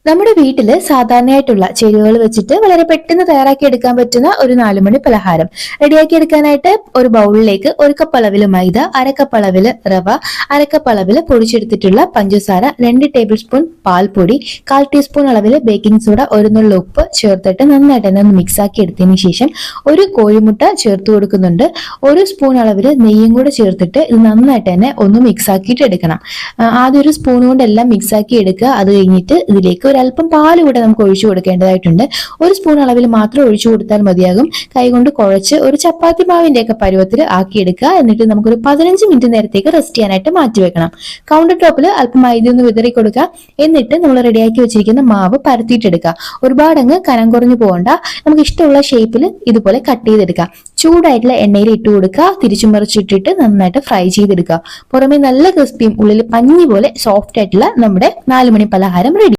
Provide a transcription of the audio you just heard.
നമ്മുടെ വീട്ടില് സാധാരണയായിട്ടുള്ള ചേരുവകൾ വെച്ചിട്ട് വളരെ പെട്ടെന്ന് തയ്യാറാക്കി എടുക്കാൻ പറ്റുന്ന ഒരു 4 മണി പലഹാരം റെഡിയാക്കി എടുക്കാനായിട്ട് ഒരു ബൗളിലേക്ക് 1 കപ്പ് അളവില് മൈദ, അരക്കപ്പ് അളവില് റവ, അരക്കപ്പ് അളവില് പൊടിച്ചെടുത്തിട്ടുള്ള പഞ്ചസാര, 2 ടേബിൾ സ്പൂൺ പാൽപ്പൊടി, 1/4 ടീസ്പൂൺ അളവില് ബേക്കിംഗ് സോഡ, ഒരു നുള്ള ഉപ്പ് ചേർത്തിട്ട് നന്നായിട്ട് തന്നെ ഒന്ന് മിക്സ് ആക്കി എടുത്തതിന് ശേഷം ഒരു കോഴിമുട്ട ചേർത്ത് കൊടുക്കുന്നുണ്ട്. 1 സ്പൂൺ അളവില് നെയ്യും കൂടെ ചേർത്തിട്ട് ഇത് നന്നായിട്ട് തന്നെ ഒന്ന് മിക്സ് ആക്കിയിട്ട് എടുക്കണം. ആദ്യം ഒരു സ്പൂൺ കൊണ്ട് എല്ലാം മിക്സ് ആക്കി എടുക്കുക. അത് കഴിഞ്ഞിട്ട് ഇതിലേക്ക് ഒരല്പം പാല് കൂടെ നമുക്ക് ഒഴിച്ചു കൊടുക്കേണ്ടതായിട്ടുണ്ട്. 1 സ്പൂൺ അളവിൽ മാത്രം ഒഴിച്ചു കൊടുത്താൽ മതിയാകും. കൈകൊണ്ട് കുഴച്ച് ഒരു ചപ്പാത്തി മാവിന്റെ ഒക്കെ പരുവത്തിൽ ആക്കിയെടുക്കുക. എന്നിട്ട് നമുക്കൊരു 15 മിനിറ്റ് നേരത്തേക്ക് റെസ്റ്റ് ചെയ്യാനായിട്ട് മാറ്റി വെക്കണം. കൗണ്ടർ ടോപ്പിൽ അല്പം മൈദ ഒന്ന് വിതറി കൊടുക്കുക. എന്നിട്ട് നമ്മൾ റെഡിയാക്കി വെച്ചിരിക്കുന്ന മാവ് പരത്തിയിട്ടെടുക്കുക. ഒരുപാട് അങ്ങ് കനം കുറഞ്ഞു പോകണ്ട. നമുക്ക് ഇഷ്ടമുള്ള ഷേപ്പിൽ ഇതുപോലെ കട്ട് ചെയ്തെടുക്കുക. ചൂടായിട്ടുള്ള എണ്ണയിൽ ഇട്ട് കൊടുക്കുക. തിരിച്ചും മറിച്ചിട്ടിട്ട് നന്നായിട്ട് ഫ്രൈ ചെയ്തെടുക്കുക. പുറമെ നല്ല ക്രിസ്പിയും ഉള്ളിൽ പഞ്ഞി പോലെ സോഫ്റ്റ് ആയിട്ടുള്ള നമ്മുടെ 4 മണി പലഹാരം റെഡി.